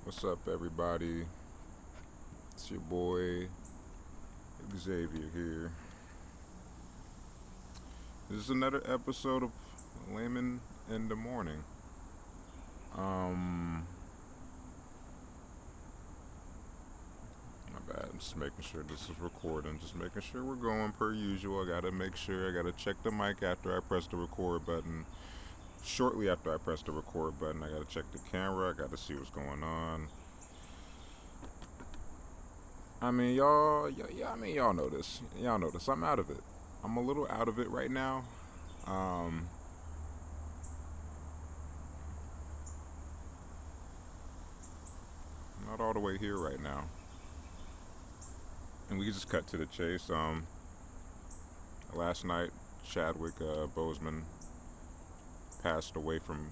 What's up, everybody? It's your boy Xavier here. This is another episode of Layman in the Morning. Um, my bad. I'm just making sure this is recording. Just making sure we're going per usual. I gotta make sure. I gotta check the mic after I press the record button. Shortly after I press the record button, I gotta check the camera. I gotta see what's going on. Y'all know this. Y'all know this. I'm out of it. I'm a little out of it right now. Um, not all the way here right now. And we can just cut to the chase. Last night, Chadwick Boseman passed away from,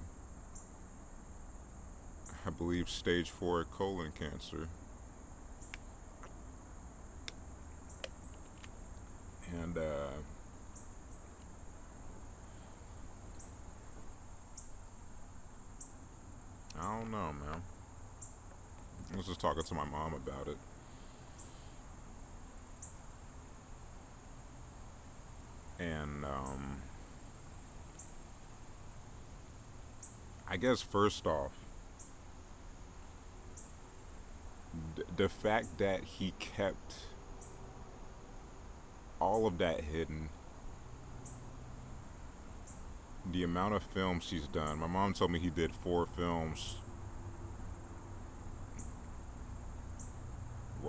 I believe, stage 4 colon cancer. And I don't know, man. I was just talking to my mom about it. And I guess first off, the fact that he kept all of that hidden, the amount of films he's done. My mom told me he did 4 films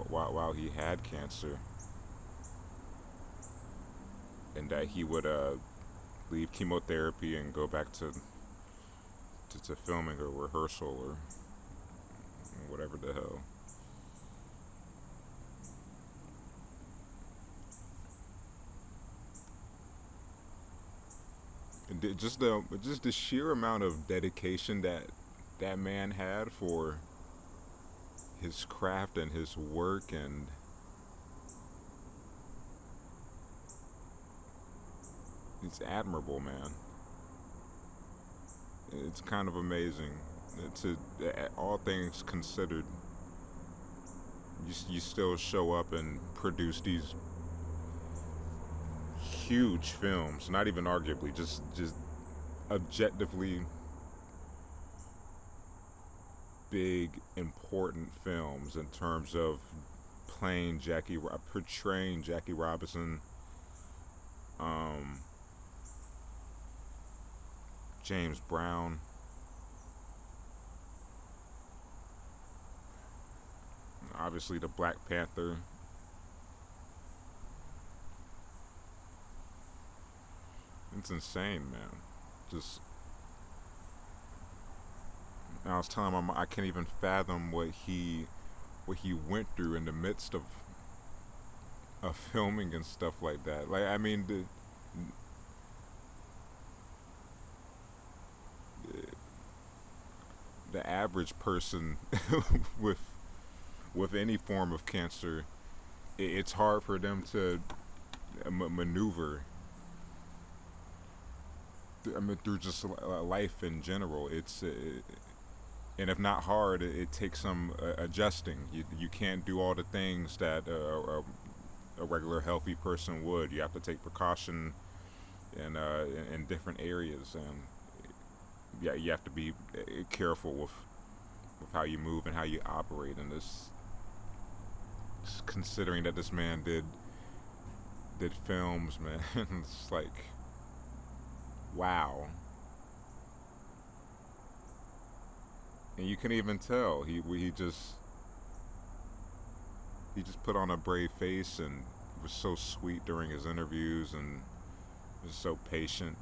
while he had cancer, and that he would leave chemotherapy and go back to filming or rehearsal or whatever the hell. And just the sheer amount of dedication that that man had for his craft and his work, and it's admirable, man. It's kind of amazing. To all things considered, you still show up and produce these huge films. Not even arguably, just objectively big, important films in terms of portraying Jackie Robinson, James Brown, obviously the Black Panther. It's insane, man. Just I was telling my mom, I can't even fathom what he went through in the midst of filming and stuff like that. Like, I mean, the average person with any form of cancer, it's hard for them to maneuver. I mean, through just life in general. And if not hard, it takes some adjusting. You can't do all the things that a regular healthy person would. You have to take precaution in different areas, and yeah, you have to be careful with how you move and how you operate in this. Considering that this man did films, man, it's like, wow. And you can even tell he just put on a brave face and was so sweet during his interviews and was so patient.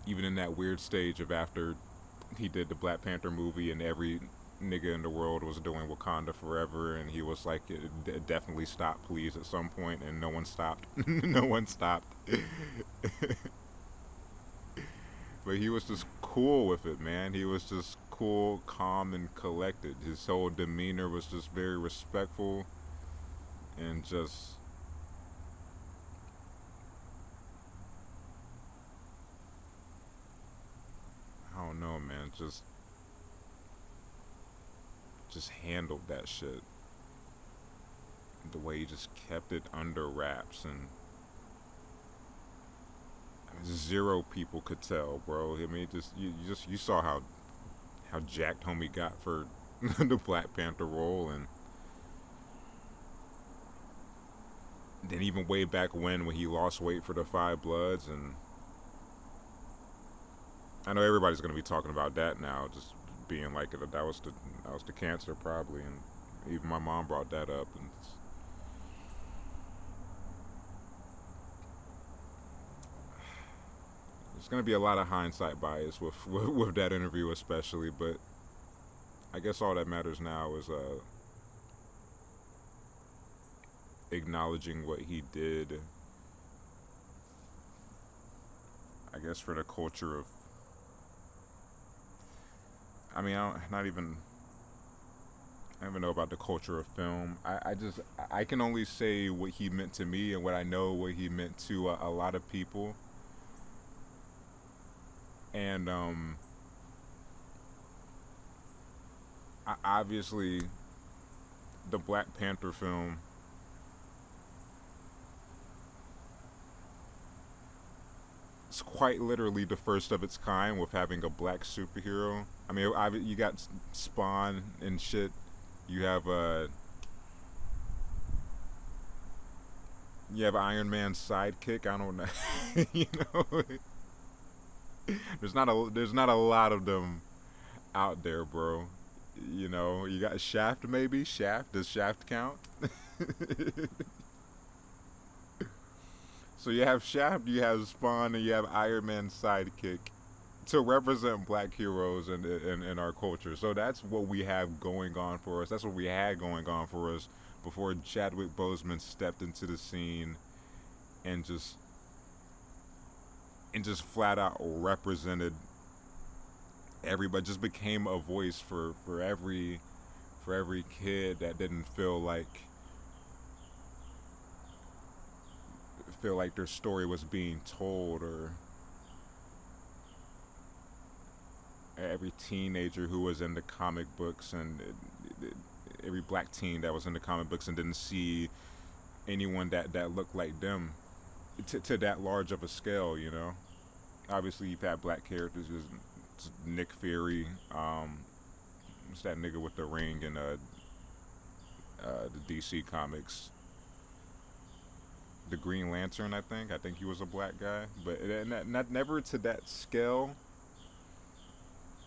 Even in that weird stage of after he did the Black Panther movie and every nigga in the world was doing Wakanda forever, and he was like, definitely stop, please, at some point, and no one stopped. No one stopped. But he was just cool with it, man. He was just cool, calm, and collected. His whole demeanor was just very respectful, and just I don't know, man. Just just handled that shit. The way he just kept it under wraps, and zero people could tell, bro. I mean, you saw how jacked homie got for the Black Panther role, and then even way back when he lost weight for the Five Bloods, and I know everybody's gonna be talking about that now, just being like that was the cancer probably, and even my mom brought that up, and there's gonna be a lot of hindsight bias with that interview especially, but I guess all that matters now is acknowledging what he did. I guess for the culture of, I mean, I don't even know about the culture of film. I can only say what he meant to me and what I know what he meant to a lot of people. And obviously, the Black Panther film is quite literally the first of its kind with having a black superhero. I mean, you got Spawn and shit. You have Iron Man's sidekick. I don't know, you know. There's not a lot of them out there, bro. You know, you got Shaft maybe. Shaft, does Shaft count? So you have Shaft, you have Spawn, and you have Iron Man's sidekick to represent black heroes in our culture. So that's what we have going on for us. That's what we had going on for us before Chadwick Boseman stepped into the scene and just flat out represented everybody, just became a voice for every kid that didn't feel like their story was being told, or every teenager who was in the comic books, and every black teen that was in the comic books and didn't see anyone that looked like them to that large of a scale, you know. Obviously, you've had black characters, Nick Fury, what's that nigga with the ring in the DC comics, the Green Lantern, I think he was a black guy, but not never to that scale.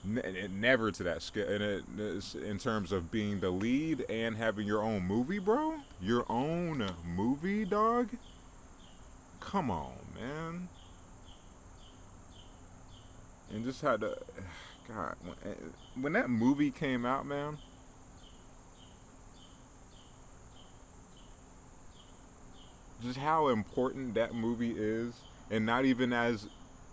Never to that scale, and in terms of being the lead and having your own movie, bro. Your own movie, dog. Come on, man. And just had to, God, when that movie came out, man. Just how important that movie is, and not even as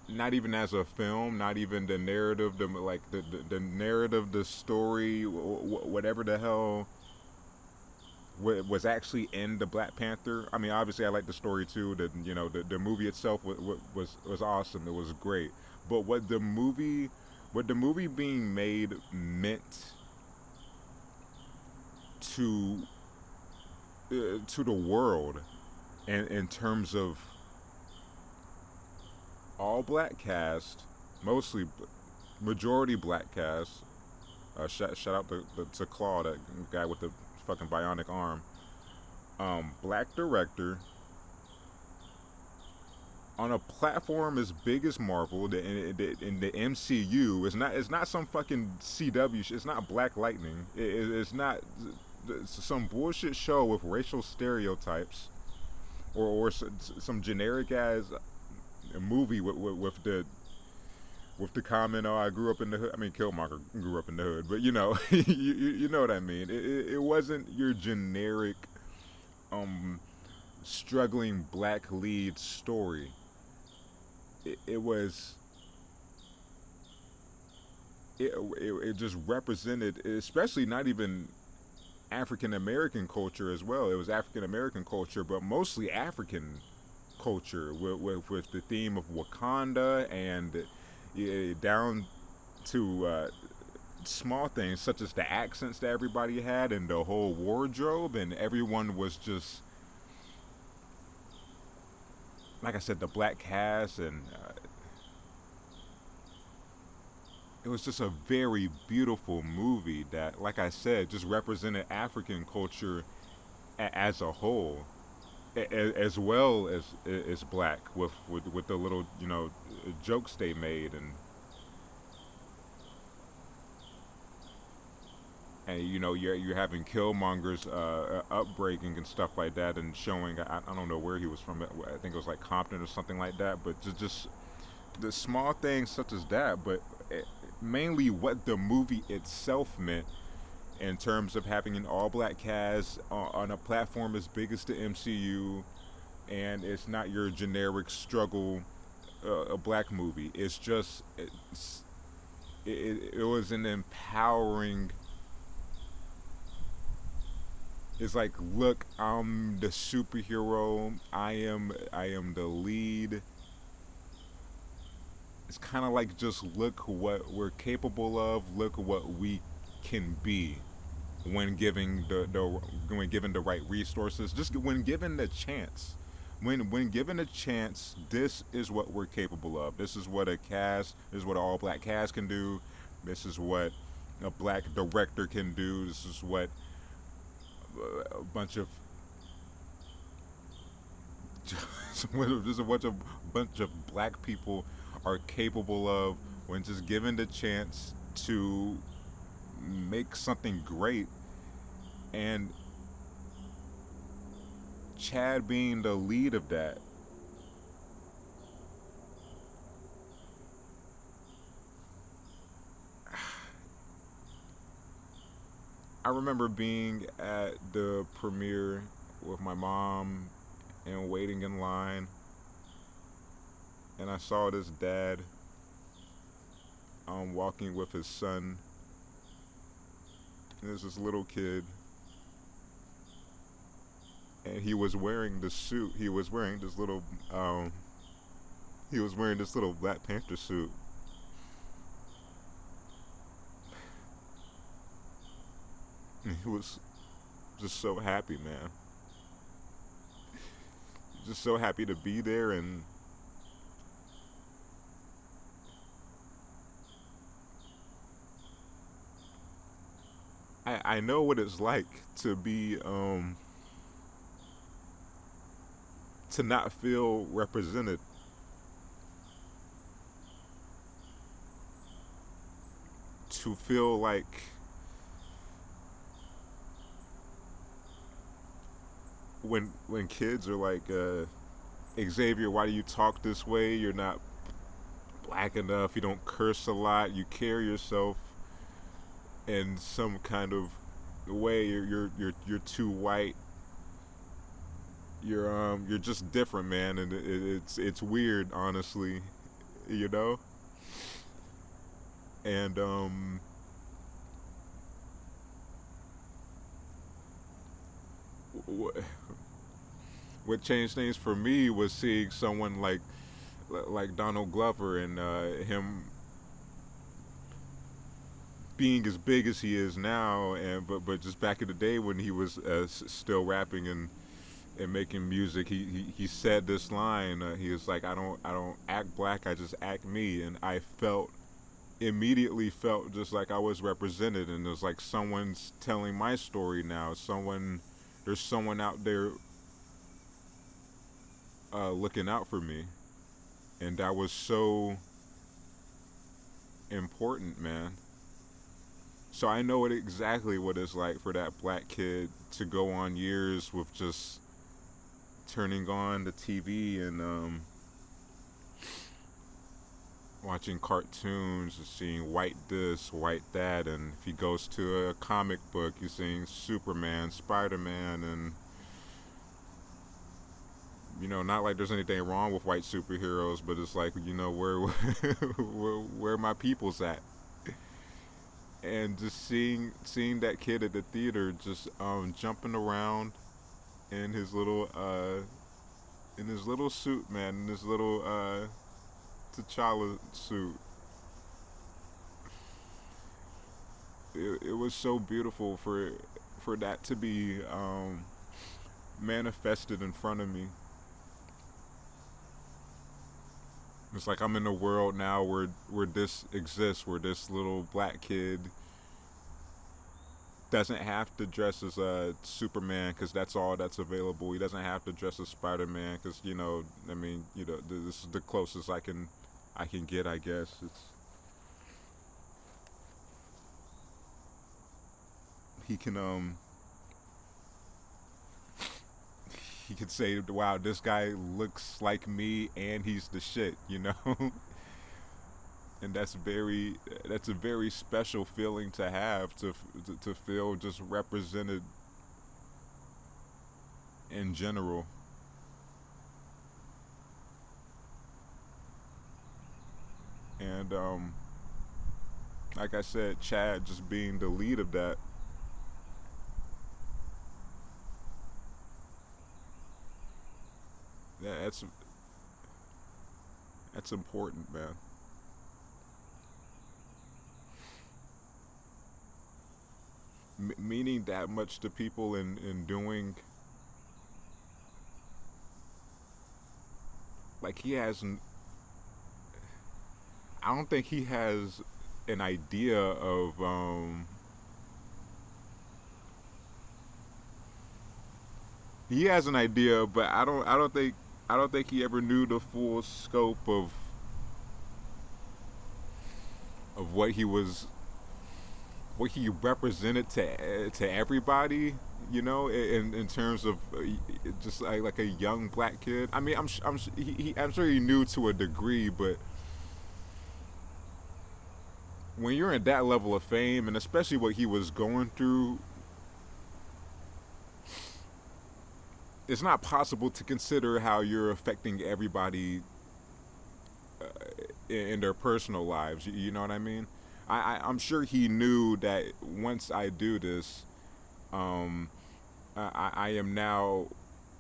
a film, not even the narrative, the narrative, the story, whatever the hell was actually in the Black Panther. I mean, obviously, I like the story too. The movie itself was awesome. It was great. But what the movie being made meant to the world, and in terms of all black cast, mostly majority black cast. Shout out to Claw, that guy with the fucking bionic arm. Black director on a platform as big as Marvel, in the MCU. It's not some fucking CW shit. It's not Black Lightning. It's not some bullshit show with racial stereotypes, or some generic ass movie with the comment, "Oh, I grew up in the hood." I mean, Killmonger grew up in the hood, but you know, you know what I mean. It wasn't your generic struggling black lead story. It was. It just represented, especially not even African American culture as well. It was African American culture, but mostly African culture with the theme of Wakanda, and down to small things such as the accents that everybody had and the whole wardrobe, and everyone was just, like I said, the black cast, and it was just a very beautiful movie that, like I said, just represented African culture as a whole, as well as black, with the little, jokes they made, and you're having Killmonger's upbreaking and stuff like that, and showing, I don't know where he was from. I think it was like Compton or something like that. But just the small things such as that, but mainly what the movie itself meant in terms of having an all-black cast on a platform as big as the MCU, and it's not your generic struggle a black movie. It was an empowering. It's like, look, I'm the superhero. I am the lead. It's kind of like, just look what we're capable of. Look what we can be when giving when given the right resources. Just when given the chance. When given a chance, this is what we're capable of. This is what a cast. This is what an all black cast can do. This is what a black director can do. This is what a bunch of just a bunch of black people are capable of when just given the chance to make something great. And Chad being the lead of that, I remember being at the premiere with my mom and waiting in line, and I saw this dad walking with his son. And there's this little kid, and he was wearing the suit. He was wearing this little Black Panther suit. And he was just so happy, man. Just so happy to be there, and I know what it's like to be to not feel represented, to feel like when kids are like, Xavier, why do you talk this way? You're not black enough. You don't curse a lot. You carry yourself in some kind of way. You're too white. You're just different, man, and it's weird, honestly, you know. And what changed things for me was seeing someone like Donald Glover, and him being as big as he is now, and but just back in the day when he was still rapping and making music, he said this line. He was like, I don't act black, I just act me, and I immediately felt just like I was represented, and it was like someone's telling my story now. There's someone out there looking out for me, and that was so important, man. So I know exactly what it's like for that black kid to go on years with just turning on the TV and watching cartoons and seeing white this, white that, and if he goes to a comic book, he's seeing Superman, Spider-Man, and not like there's anything wrong with white superheroes, but it's like, where my people's at. And just seeing that kid at the theater just jumping around in his little suit, man, in his little T'Challa suit. it was so beautiful for that to be manifested in front of me. It's like I'm in a world now where this exists, where this little black kid doesn't have to dress as a Superman because that's all that's available. He doesn't have to dress as Spider-Man because I mean, this is the closest I can get, I guess. It's he can he could say, "Wow, this guy looks like me, and he's the shit," and that's a very special feeling to have to feel just represented in general. And like I said, Chad just being the lead of that, yeah, that's important, man. Meaning that much to people and doing like he hasn't. I don't think he has an idea of he has an idea, but I don't think he ever knew the full scope of what he represented to everybody. In terms of just like a young black kid. I mean, I'm sure he knew to a degree, but when you're in that level of fame, and especially what he was going through, it's not possible to consider how you're affecting everybody in their personal lives. You know what I mean? I'm sure he knew that once I do this, um, I am now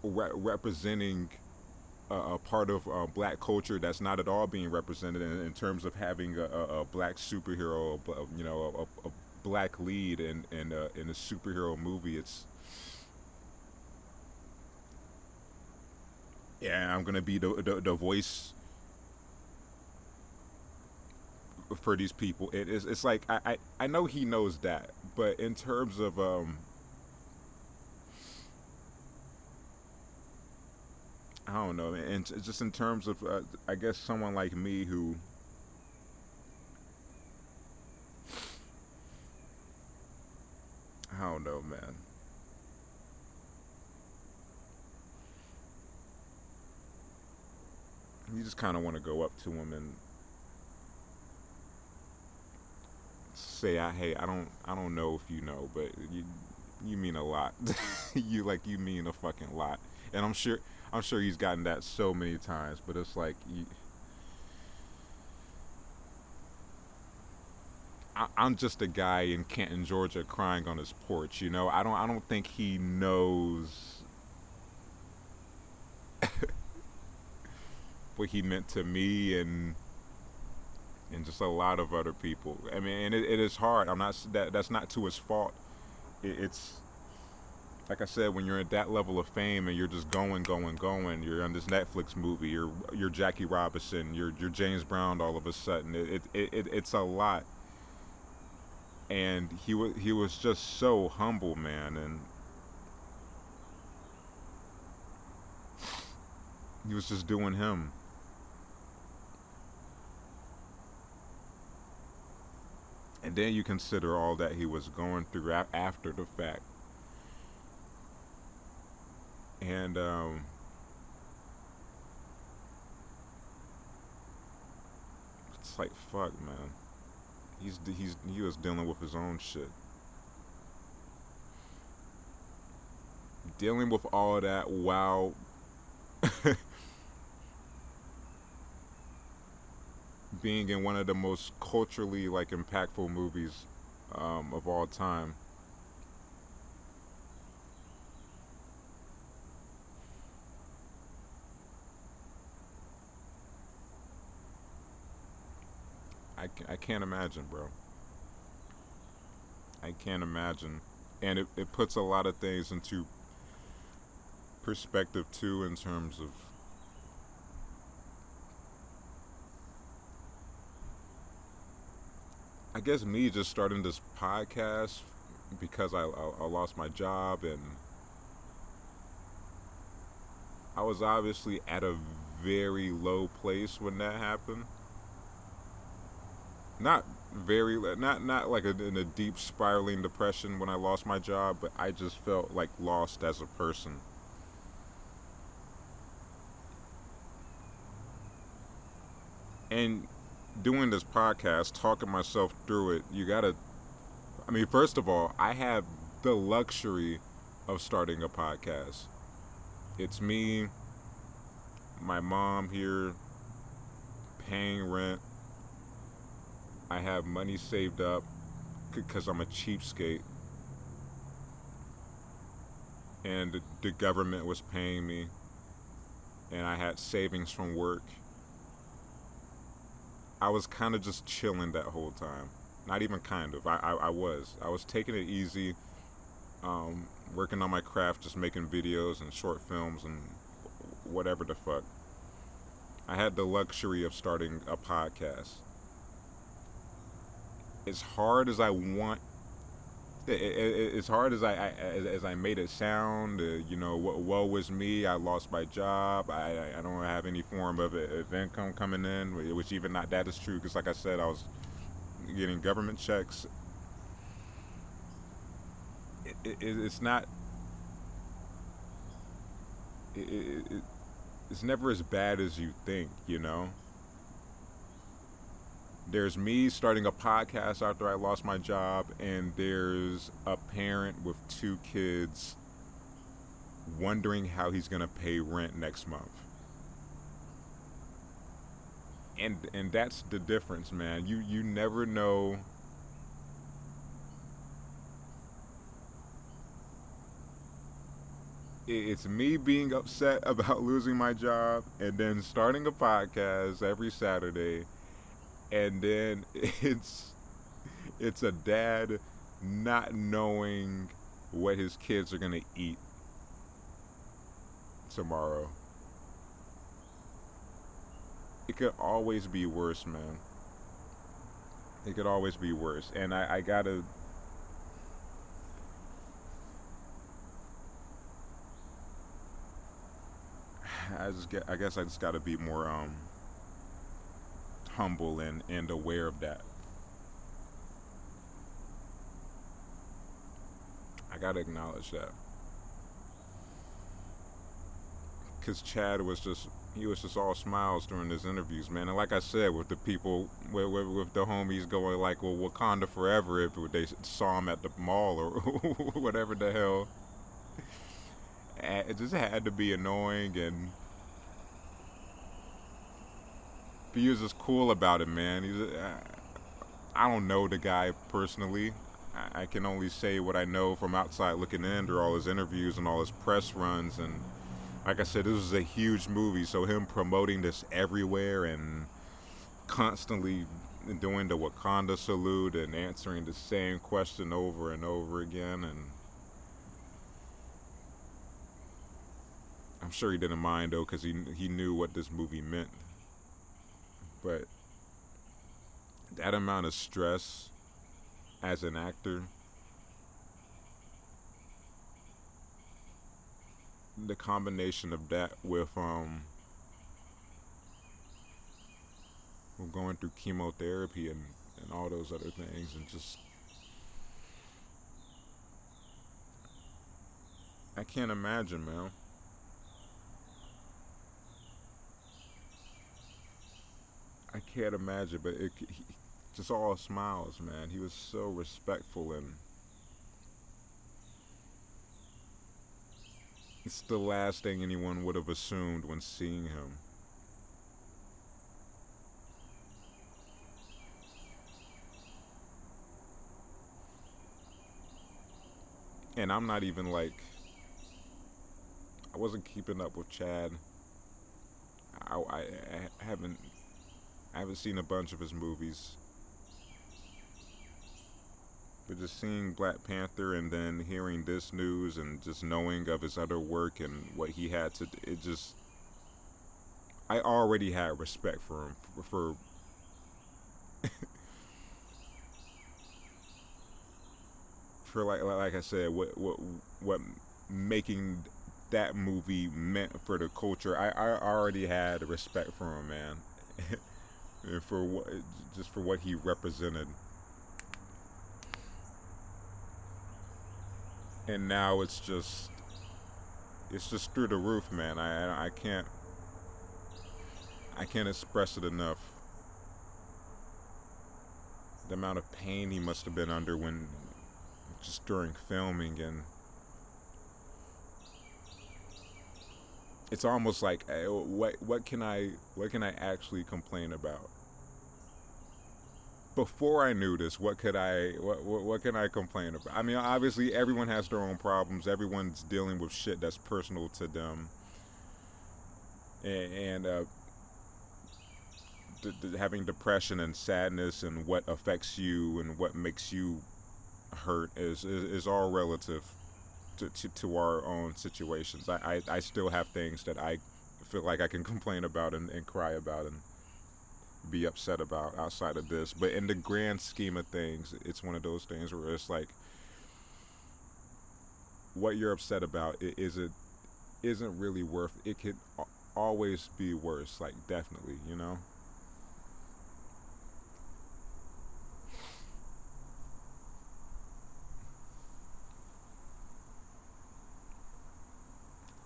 representing a part of black culture that's not at all being represented in terms of having a black superhero, a black lead in a superhero movie. It's yeah, I'm gonna be the voice for these people. It's like I know he knows that, but in terms of I don't know, and just in terms of I guess someone like me who I don't know, man. You just kind of want to go up to him and say, Hey, I don't know if you know, but you mean a lot. You mean a fucking lot." And I'm sure he's gotten that so many times, but it's like I'm just a guy in Canton, Georgia, crying on his porch. I don't think he knows what he meant to me and just a lot of other people. I mean, and it is hard. I'm not that that's not to his fault. It's like I said, when you're at that level of fame and you're just going, going, going. You're on this Netflix movie. You're Jackie Robinson. You're James Brown. All of a sudden, it's a lot. And he was just so humble, man, and he was just doing him. And then you consider all that he was going through after the fact, and it's like fuck, man. He was dealing with his own shit, dealing with all that while being in one of the most culturally like impactful movies of all time. I can't imagine, bro. I can't imagine. And it puts a lot of things into perspective too, in terms of, I guess, me just starting this podcast because I lost my job, and I was obviously at a very low place when that happened. Not very, not like in a deep spiraling depression when I lost my job, but I just felt like lost as a person. And doing this podcast, talking myself through it, you gotta, I mean, first of all, I have the luxury of starting a podcast. It's me, my mom here, paying rent. I have money saved up because I'm a cheapskate, and the government was paying me, and I had savings from work. I was kind of just chilling that whole time. Not even kind of. I was. I was taking it easy, working on my craft, just making videos and short films and whatever the fuck. I had the luxury of starting a podcast. As hard as I want, as hard as as I made it sound, woe was me. I lost my job. I don't have any form of income coming in, which even not that is true, because like I said, I was getting government checks. It's not. It's never as bad as you think. There's me starting a podcast after I lost my job, and there's a parent with two kids wondering how he's gonna pay rent next month. And that's the difference, man. You never know. It's me being upset about losing my job, and then starting a podcast every Saturday, and then it's a dad not knowing what his kids are gonna eat tomorrow. It could always be worse, man. It could always be worse, and I gotta. I guess I just gotta be more humble and aware of that. I gotta acknowledge that, because Chad was just, he was just all smiles during his interviews, man. And like I said, with the people, with the homies going like, well, Wakanda forever, if they saw him at the mall or whatever the hell. It just had to be annoying, and he was just cool about it, man. I don't know the guy personally. I can only say what I know from outside looking in through all his interviews and all his press runs. And like I said, this was a huge movie, so him promoting this everywhere and constantly doing the Wakanda salute and answering the same question over and over again, and I'm sure he didn't mind though, because he knew what this movie meant. But that amount of stress as an actor, the combination of that with going through chemotherapy and all those other things, and just, I can't imagine, man. I can't imagine, but just all smiles, man. He was so respectful, and it's the last thing anyone would have assumed when seeing him. And I'm not even like, I wasn't keeping up with Chad. I haven't seen a bunch of his movies, But just seeing Black Panther and then hearing this news and just knowing of his other work and what he had to, it just, I already had respect for him for like I said, what making that movie meant for the culture. I already had respect for him, man, and for what, just for what he represented. And now it's just through the roof, man. I can't express it enough. The amount of pain he must have been under when just during filming, and it's almost like what can I actually complain about? Before I knew this, what can I complain about? I mean, obviously everyone has their own problems. Everyone's dealing with shit that's personal to them, and having depression and sadness and what affects you and what makes you hurt is all relative to our own situations. I still have things that I feel like I can complain about and cry about and be upset about outside of this. But in the grand scheme of things, it's one of those things where it's like what you're upset about isn't really worth. It could always be worse. Like definitely, you know.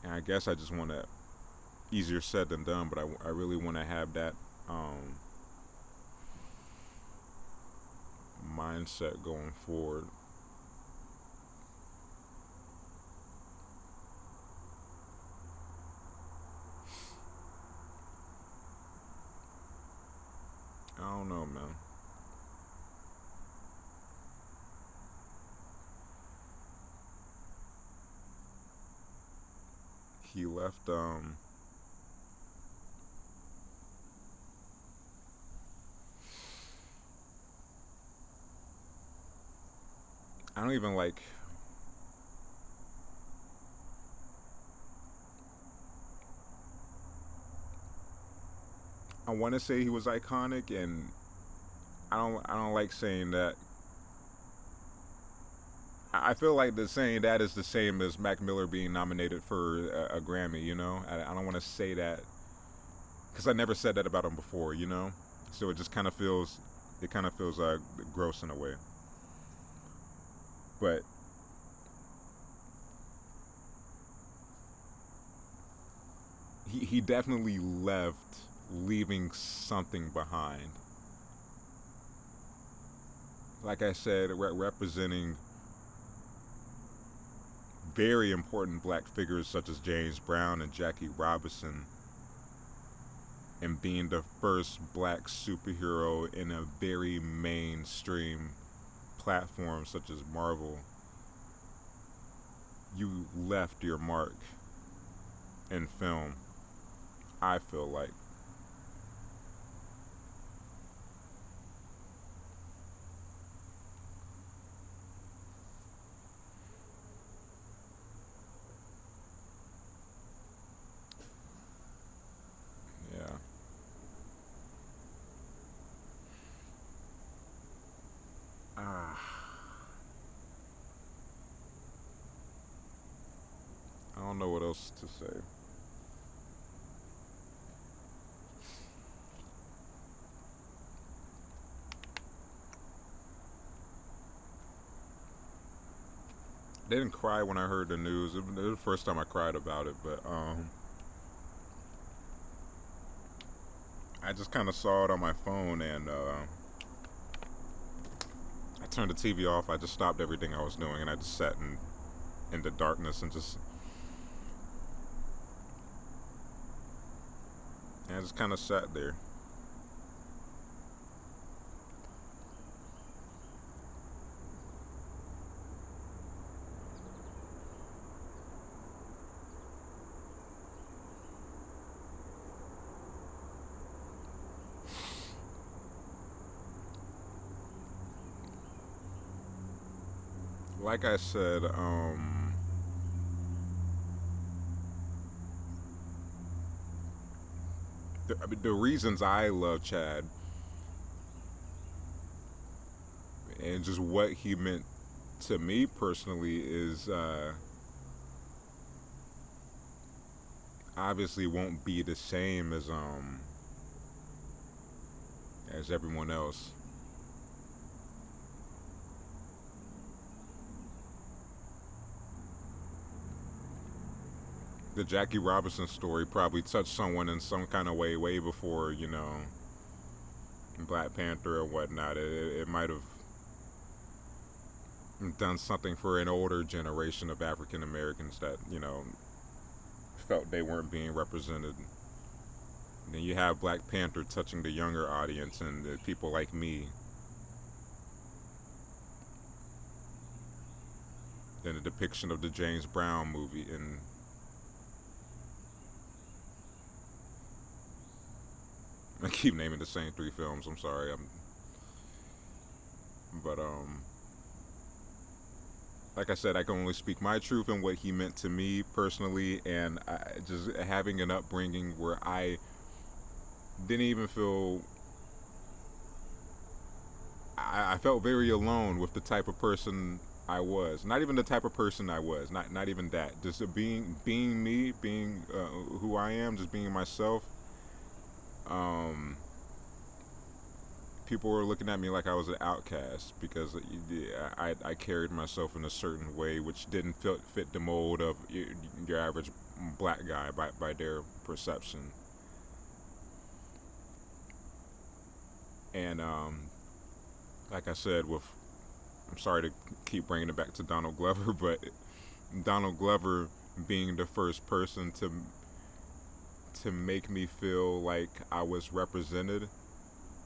And I guess I just want to easier said than done, but I really want to have that mindset going forward. I don't know, man. He left. I don't even like. I want to say he was iconic, and I don't like saying that. I feel like the saying that is the same as Mac Miller being nominated for a Grammy. You know, I don't want to say that because I never said that about him before. You know, so it kind of feels gross in a way. But he definitely left, leaving something behind. Like I said, representing very important black figures such as James Brown and Jackie Robinson, and being the first black superhero in a very mainstream platform such as Marvel. You left your mark in film, I feel like. Yeah. Ah, I don't know what else to say. I didn't cry when I heard the news. It was the first time I cried about it, but I just kind of saw it on my phone, and I turned the TV off. I just stopped everything I was doing, and I just sat in the darkness and I just kind of sat there. like I said, I mean, the reasons I love Chad and just what he meant to me personally is obviously won't be the same as everyone else. The Jackie Robinson story probably touched someone in some kind of way way before Black Panther or whatnot. It might have done something for an older generation of African Americans that felt they weren't being represented. Then you have Black Panther touching the younger audience and the people like me. Then the depiction of the James Brown movie, and I keep naming the same three films. I'm sorry. But like I said, I can only speak my truth and what he meant to me personally, and just having an upbringing where I didn't even feel. I felt very alone with the type of person I was. Not even the type of person I was. Not even that. Just being me, being who I am, just being myself. Um, People were looking at me like I was an outcast because I carried myself in a certain way which didn't fit the mold of your average black guy by their perception. And like I said, I'm sorry to keep bringing it back to Donald Glover, but Donald Glover being the first person to make me feel like I was represented,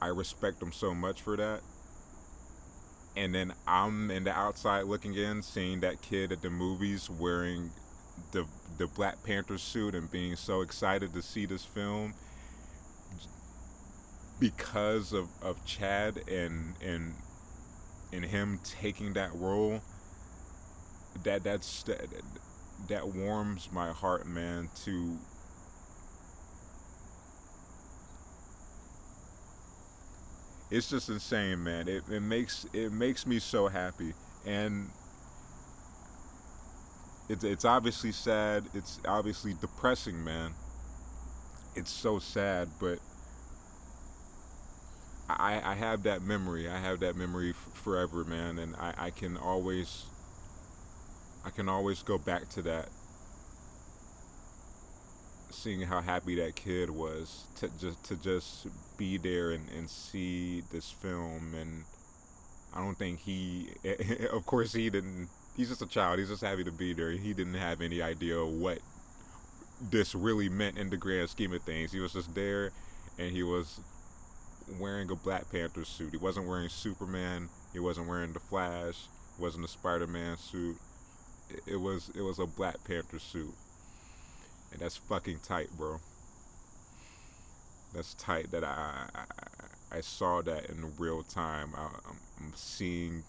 I respect him so much for that. And then I'm in the outside looking in, seeing that kid at the movies wearing the Black Panther suit and being so excited to see this film because of Chad and him taking that role. That warms my heart, man. It's just insane, man. It makes me so happy, and it's obviously sad. It's obviously depressing, man. It's so sad, but I have that memory. I have that memory forever, man, and I can always go back to that, seeing how happy that kid was to just be there and see this film. And I don't think he of course he didn't. He's just a child. He's just happy to be there. He didn't have any idea what this really meant in the grand scheme of things. He was just there, and he was wearing a Black Panther suit. He wasn't wearing Superman. He wasn't wearing the Flash. It wasn't a Spider-Man suit. It was a Black Panther suit, and that's fucking tight, bro. That's tight that I saw that in real time. I'm seeing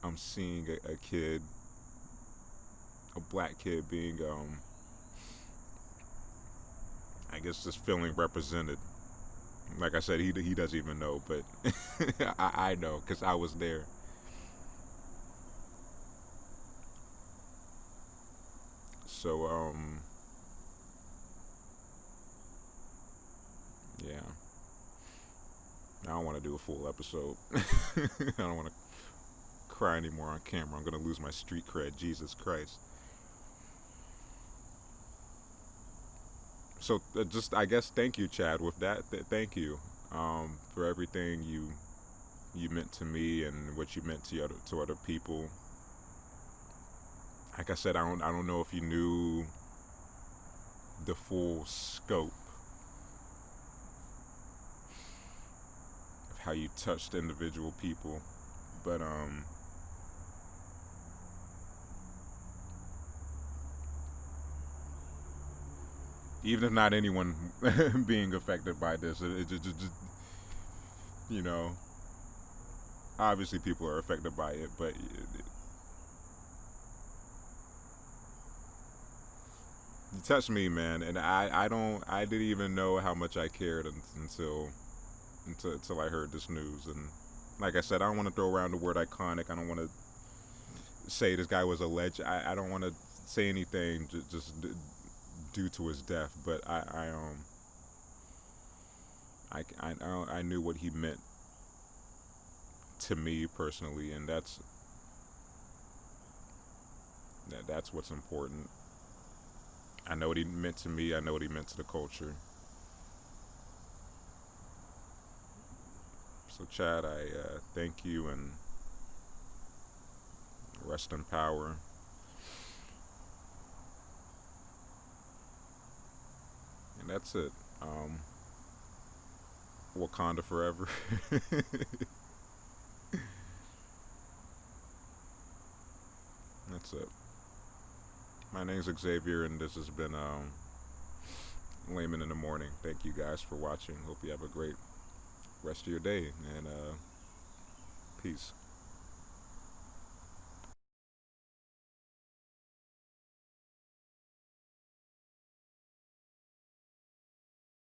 a kid, a black kid being I guess just feeling represented. Like I said, he doesn't even know, but I know because I was there. So yeah, I don't want to do a full episode. I don't want to cry anymore on camera. I'm gonna lose my street cred. Jesus Christ. So just I guess thank you, Chad. With that, thank you for everything you meant to me and what you meant to other people. Like I said, I don't know if you knew the full scope of how you touched individual people, but even if not anyone being affected by this, it just you know, obviously people are affected by it, but You touched me, man, and I didn't even know how much I cared until I heard this news. And like I said, I don't want to throw around the word iconic. I don't want to say this guy was a legend. I don't want to say anything due to his death, but I knew what he meant to me personally, and that's what's important. I know what he meant to me. I know what he meant to the culture. So, Chad, I thank you and rest in power. And that's it. Wakanda forever. That's it. My name's Xavier, and this has been Layman in the Morning. Thank you guys for watching. Hope you have a great rest of your day, and peace.